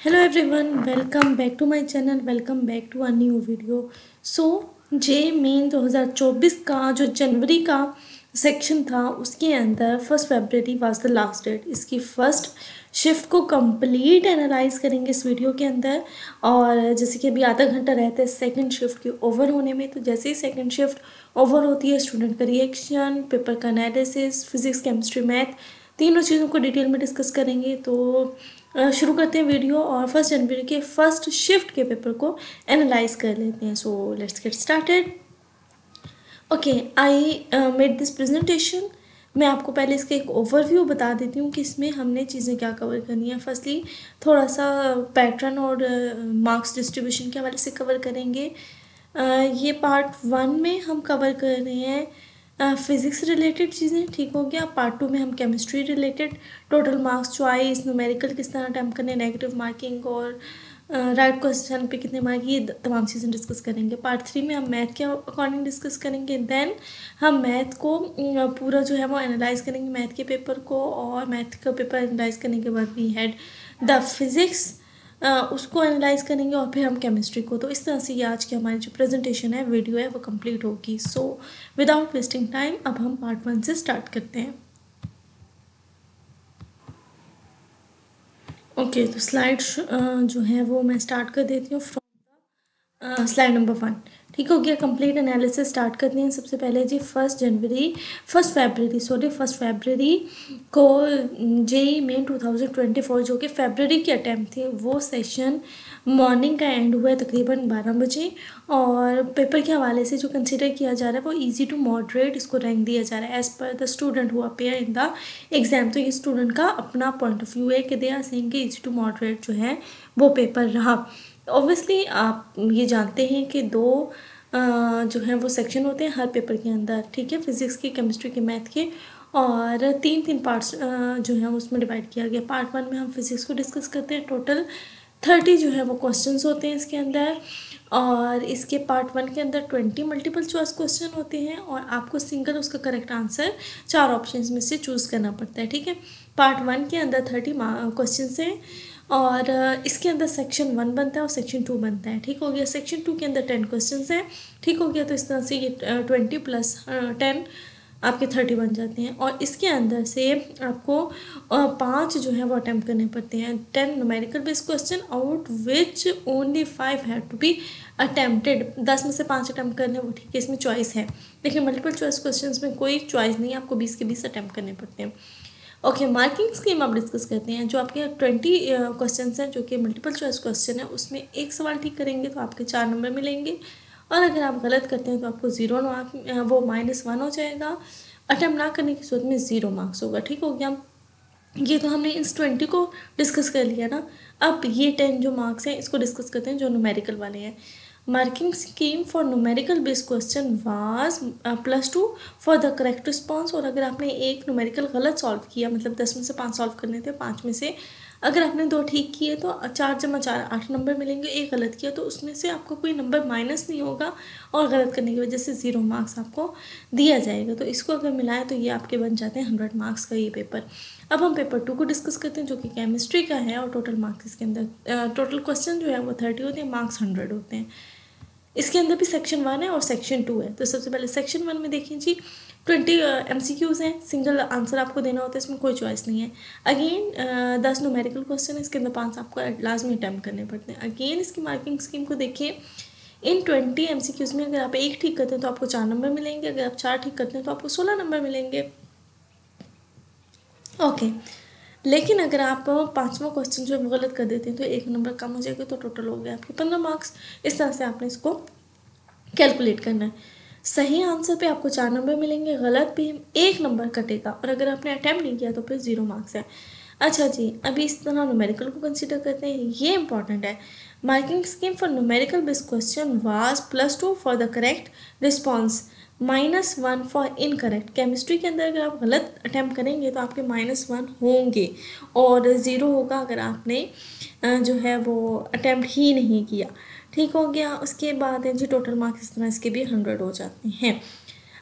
Hello everyone, welcome back to my channel, welcome back to a new video. So J main 2024 का जो जनवरी का section था उसके अंदर 1 फरवरी वाज द लास्ट डेट। इसकी फर्स्ट शिफ्ट को कंप्लीट एनालाइज करेंगे इस वीडियो के अंदर। और जैसे कि अभी आधा घंटा रहता है सेकंड शिफ्ट के ओवर होने में, तो जैसे ही सेकंड शिफ्ट ओवर होती है स्टूडेंट का रिएक्शन, पेपर का एनालिसिस, फिजिक्स केमिस्ट्री मैथ तीनों चीज़ों को डिटेल में डिस्कस करेंगे। तो शुरू करते हैं वीडियो और 1 जनवरी के फर्स्ट शिफ्ट के पेपर को एनालाइज कर लेते हैं। So let's get started. Okay, I made this presentation. मैं आपको पहले इसका एक ओवरव्यू बता देती हूँ कि इसमें हमने चीज़ें क्या कवर करनी है। फर्स्टली थोड़ा सा पैटर्न और मार्क्स डिस्ट्रीब्यूशन के हवाले से कवर करेंगे। ये पार्ट 1 में हम कवर कर रहे हैं फिज़िक्स रिलेटेड चीज़ें, ठीक हो गया। पार्ट 2 में हम chemistry related total marks, choice, numerical किस तरह अटैम्प्ट करने, नेगेटिव मार्किंग और राइट क्वेश्चन पे कितने मार्क, ये तमाम चीज़ें डिस्कस करेंगे। पार्ट 3 में हम मैथ के अकॉर्डिंग डिस्कस करेंगे। देन हम मैथ को पूरा जो है वो एनालाइज करेंगे मैथ के पेपर को, और मैथ का पेपर एनालाइज करने के बाद वी हैड द फिज़िक्स, उसको एनालाइज करेंगे और फिर हम केमिस्ट्री को। तो इस तरह से ये आज की हमारी जो प्रेजेंटेशन है, वीडियो है, वो कंप्लीट होगी। सो विदाउट वेस्टिंग टाइम अब हम पार्ट 1 से स्टार्ट करते हैं। ओके, तो स्लाइड जो है वो मैं स्टार्ट कर देती हूँ फ्रॉम स्लाइड नंबर 1। ठीक हो गया। कंप्लीट एनालिसिस स्टार्ट करते हैं। सबसे पहले जी 1 फरवरी को जेई मेन 2024 जो कि फरवरी की अटैम्प्ट थी, वो सेशन मॉर्निंग का एंड हुआ है तकरीबन 12 बजे। और पेपर के हवाले से जो कंसिडर किया जा रहा है वो इजी टू मॉडरेट, इसको रैंक दिया जा रहा है as per the student who appear in the exam. तो ये स्टूडेंट का अपना पॉइंट ऑफ व्यू है कि दे आर सेइंग कि इजी टू मॉडरेट जो है वो पेपर रहा। ऑब्वियसली आप ये जानते हैं कि दो जो है वो सेक्शन होते हैं हर पेपर के अंदर, ठीक है, फिज़िक्स के, केमिस्ट्री के, मैथ के, और तीन पार्ट्स जो है उसमें डिवाइड किया गया। पार्ट 1 में हम फिज़िक्स को डिस्कस करते हैं। टोटल 30 जो है वो क्वेश्चंस होते हैं इसके अंदर, और इसके पार्ट 1 के अंदर 20 मल्टीपल चॉइस क्वेश्चन होते हैं और आपको सिंगल उसका करेक्ट आंसर 4 ऑप्शंस में से चूज़ करना पड़ता है, ठीक है। पार्ट 1 के अंदर 30 क्वेश्चन हैं, और इसके अंदर सेक्शन 1 बनता है और सेक्शन 2 बनता है, ठीक हो गया। सेक्शन 2 के अंदर 10 क्वेश्चन हैं, ठीक हो गया। तो इस तरह से ये 20 प्लस 10 आपके 30 बन जाते हैं। और इसके अंदर से आपको 5 जो है वो अटैम्प्ट करने पड़ते हैं। 10 numerical based question out which only 5 have to be attempted. 10 में से 5 अटैम्प्ट करने, वो ठीक है, इसमें चॉइस है, लेकिन मल्टीपल चॉइस क्वेश्चन में कोई चॉइस नहीं है, आपको 20 के 20 अटैम्प्ट करने पड़ते हैं। ओके, मार्किंग स्कीम आप डिस्कस करते हैं। जो आपके 20 क्वेश्चन हैं जो कि मल्टीपल चॉइस क्वेश्चन है, उसमें एक सवाल ठीक करेंगे तो आपके 4 नंबर मिलेंगे, और अगर आप गलत करते हैं तो आपको 0 मार्क, वो -1 हो जाएगा। अटैम्प्ट ना करने की सूरत में 0 मार्क्स होगा, ठीक हो गया। ये तो हमने इस 20 को डिस्कस कर लिया ना। अब ये 10 जो मार्क्स हैं इसको डिस्कस करते हैं जो न्यूमेरिकल वाले हैं। Marking scheme for numerical based question was +2 for the correct response. और अगर आपने एक न्यूमेरिकल गलत सॉल्व किया, मतलब 10 में से 5 सॉल्व करने थे, 5 में से अगर आपने 2 ठीक किए तो 4 × 4 8 नंबर मिलेंगे। एक गलत किया तो उसमें से आपको कोई नंबर माइनस नहीं होगा, और गलत करने की वजह से 0 मार्क्स आपको दिया जाएगा। तो इसको अगर मिलाएं तो ये आपके बन जाते हैं 100 मार्क्स का ये पेपर। अब हम पेपर 2 को डिस्कस करते हैं जो कि केमिस्ट्री का है, और टोटल मार्क्स इसके अंदर टोटल क्वेश्चन जो है वो 30 होते हैं, मार्क्स 100 होते हैं। इसके अंदर भी सेक्शन 1 है और सेक्शन 2 है। तो सबसे पहले सेक्शन 1 में देखिए जी 20 MCQs हैं, सिंगल आंसर आपको देना होता है, इसमें कोई चॉइस नहीं है। अगेन 10 न्यूमेरिकल क्वेश्चन है, इसके अंदर 5 आपको लाजमी अटैम्प्ट करने पड़ते हैं। अगेन इसकी मार्किंग स्कीम को देखिए। इन 20 MCQs में अगर आप एक ठीक करते हैं तो आपको 4 नंबर मिलेंगे, अगर आप 4 ठीक करते हैं तो आपको 16 नंबर मिलेंगे। ओके, लेकिन अगर आप 5वां क्वेश्चन जो गलत कर देते हैं तो 1 नंबर कम हो जाएगा, तो टोटल हो गया आपके 15 मार्क्स। इस तरह से आपने इसको कैलकुलेट करना है। सही आंसर पे आपको 4 नंबर मिलेंगे, गलत पे 1 नंबर कटेगा, और अगर आपने अटैम्प्ट नहीं किया तो फिर 0 मार्क्स है। अच्छा जी, अभी इस तरह न्यूमेरिकल को कंसीडर करते हैं, ये इंपॉर्टेंट है। Marking scheme for numerical based question was +2 for the correct response, -1 for incorrect. Chemistry के अंदर अगर आप गलत अटैम्प्ट करेंगे तो आपके -1 होंगे, और 0 होगा अगर आपने जो है वो अटैम्प्ट ही नहीं किया, ठीक हो गया। उसके बाद है जी टोटल मार्क्स इस तरह इसके भी 100 हो जाते हैं।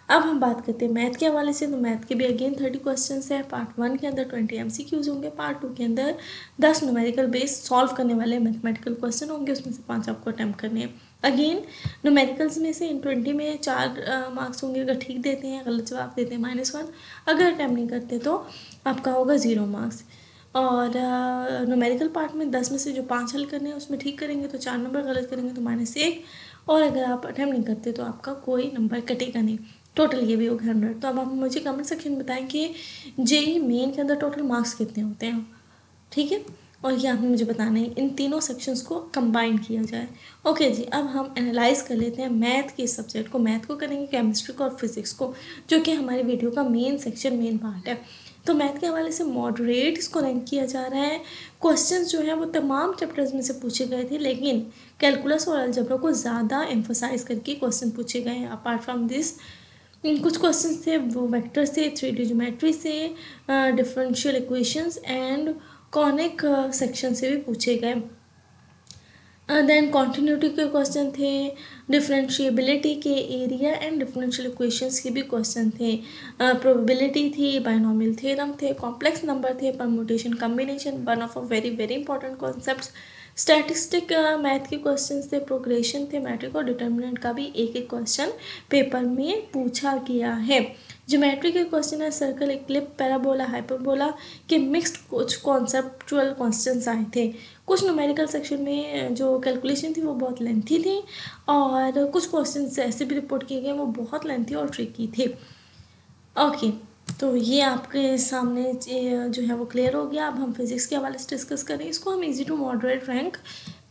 अब हम बात करते हैं मैथ के हवाले से। तो मैथ के भी अगेन 30 क्वेश्चन है। पार्ट 1 के अंदर 20 MCQs होंगे, पार्ट 2 के अंदर 10 न्यूमेरिकल बेस्ड सॉल्व करने वाले मैथमेटिकल क्वेश्चन होंगे, उसमें से 5 आपको अटैम्प्ट करने हैं। अगेन न्यूमेरिकल्स में से इन 20 में 4 मार्क्स होंगे, अगर ठीक देते हैं, गलत जवाब देते हैं -1, अगर अटैम्प्ट नहीं करते तो आपका होगा 0 मार्क्स। और न्यूमेरिकल पार्ट में 10 में से जो 5 हल करने हैं उसमें ठीक करेंगे तो 4 नंबर, गलत करेंगे तो -1, और अगर आप अटैम्प्ट नहीं करते तो आपका कोई नंबर कटेगा नहीं। टोटल ये भी होगा 100। तो अब आप मुझे कमेंट सेक्शन में बताएं कि जेई मेन के अंदर टोटल मार्क्स कितने होते हैं, ठीक है। और ये आपने मुझे बताना है, इन तीनों सेक्शंस को कंबाइन किया जाए। ओके जी, अब हम एनालाइज कर लेते हैं मैथ के सब्जेक्ट को। मैथ को करेंगे, केमिस्ट्री को और फिजिक्स को, जो कि हमारे वीडियो का मेन सेक्शन, मेन पार्ट है। तो मैथ के हवाले से मॉडरेट इसको रैंक किया जा रहा है। क्वेश्चंस जो है वो तमाम चैप्टर्स में से पूछे गए थे, लेकिन कैलकुलस और अलजेब्रा को ज़्यादा एम्फोसाइज करके क्वेश्चन पूछे गए हैं। अपार्ट फ्रॉम दिस कुछ क्वेश्चन थे वो वेक्टर से, 3D ज्योमेट्री से, differential equations and conic section से भी पूछे गए। देन कॉन्टिन्यूटी के क्वेश्चन थे, डिफरेंशिएबिलिटी के, एरिया एंड डिफरेंशियल इक्वेशंस के भी क्वेश्चन थे, प्रोबेबिलिटी थी, बायनोमियल थ्योरम थे, कॉम्प्लेक्स नंबर थे, permutation combination, one of a very very important concepts, statistic math के क्वेश्चन थे, प्रोग्रेशन थे, मैट्रिक और डिटर्मिनेंट का भी एक एक क्वेश्चन पेपर में पूछा गया है। ज्योमेट्री के क्वेश्चन है, सर्कल, इक्लिप, पैराबोला, हाइपरबोला के मिक्स्ड कुछ कॉन्सेप्चुअल क्वेश्चंस आए थे। कुछ न्यूमेरिकल सेक्शन में जो कैलकुलेशन थी वो बहुत लेंथी थी, और कुछ क्वेश्चंस ऐसे भी रिपोर्ट किए गए वो बहुत लेंथी और ट्रिकी थे। ओके, तो ये आपके सामने जो है वो क्लियर हो गया। अब हम फिजिक्स के हवाले से डिस्कस करें। इसको हम इजी टू मॉडरेट रैंक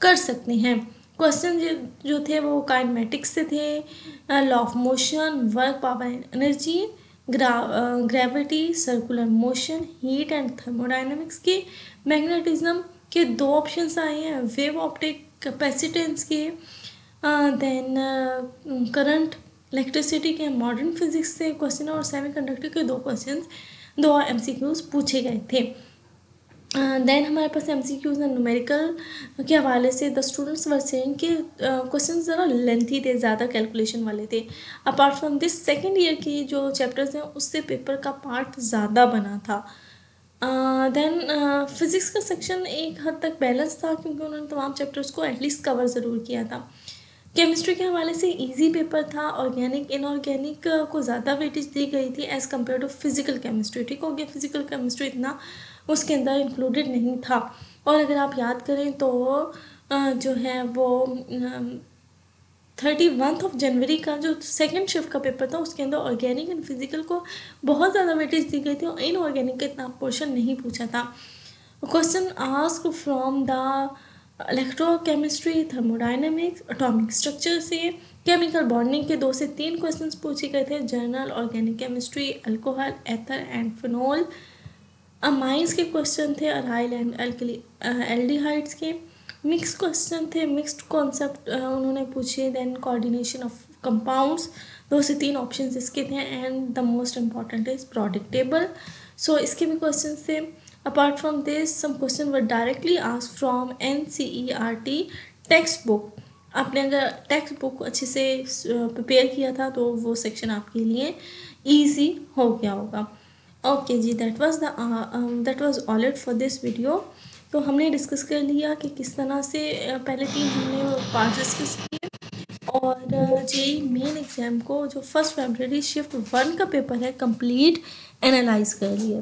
कर सकते हैं। क्वेश्चन जो थे वो काइनेमेटिक्स से थे, law of motion, work, power and energy, gravity, circular motion, heat and thermodynamics के, मैग्नेटिज्म के 2 ऑप्शंस आए हैं, वेव ऑप्टिक कैपेसिटेंस के, देन करंट, इलेक्ट्रिसिटी के, मॉडर्न फिजिक्स से क्वेश्चन और सेमीकंडक्टर के 2 क्वेश्चन, 2 MCQs पूछे गए थे। देन हमारे पास MCQs एंड न्यूमेरिकल के हवाले से द स्टूडेंट्स वर सेइंग कि क्वेश्चन ज़रा लेंथी थे, ज़्यादा कैलकुलेशन वाले थे। Apart from this second year की जो चैप्टर्स हैं उससे पेपर का पार्ट ज़्यादा बना था। देन फिज़िक्स का सेक्शन एक हद तक बैलेंस था, क्योंकि उन्होंने तमाम चैप्टर्स को एटलीस्ट कवर ज़रूर किया था। केमिस्ट्री के हवाले से इजी पेपर था। ऑर्गेनिक, इनऑर्गेनिक को ज़्यादा वेटेज दी गई थी as compare to physical chemistry. ठीक हो गया, फिजिकल केमिस्ट्री इतना उसके अंदर इंक्लूडेड नहीं था। और अगर आप याद करें तो जो है वो 31 जनवरी का जो सेकेंड शिफ्ट का पेपर था उसके अंदर ऑर्गेनिक एंड फिजिकल को बहुत ज़्यादा वेटेज दी गई थी, और इनऑर्गेनिक का इतना पोर्शन नहीं पूछा था। Question ask from the electrochemistry, thermodynamics, atomic structure से, केमिकल बॉन्डिंग के 2 से 3 क्वेश्चंस पूछे गए थे, general, organic chemistry, alcohol, ether and phenol, amines के क्वेश्चन थे, अराइल एंड एल्डिहाइड्स के, मिक्स क्वेश्चन थे, मिक्स्ड कॉन्सेप्ट उन्होंने पूछे, देन कोऑर्डिनेशन ऑफ कंपाउंड्स, 2 से 3 ऑप्शन इसके थे, and the most important is product table. So इसके भी क्वेश्चन थे। Apart from this some question were directly asked from NCERT text book. आपने अगर टेक्स्ट बुक अच्छे से प्रिपेयर किया था तो वो सेक्शन आपके लिए ईजी हो गया होगा। ओके जी, that was all it for this video. तो हमने डिस्कस कर लिया कि किस तरह से पहले 3 हमने पार्ट डिस्कस किए, और जेई मेन एग्ज़ाम को जो 1 फरवरी शिफ्ट 1 का पेपर है कंप्लीट एनालाइज कर लिया।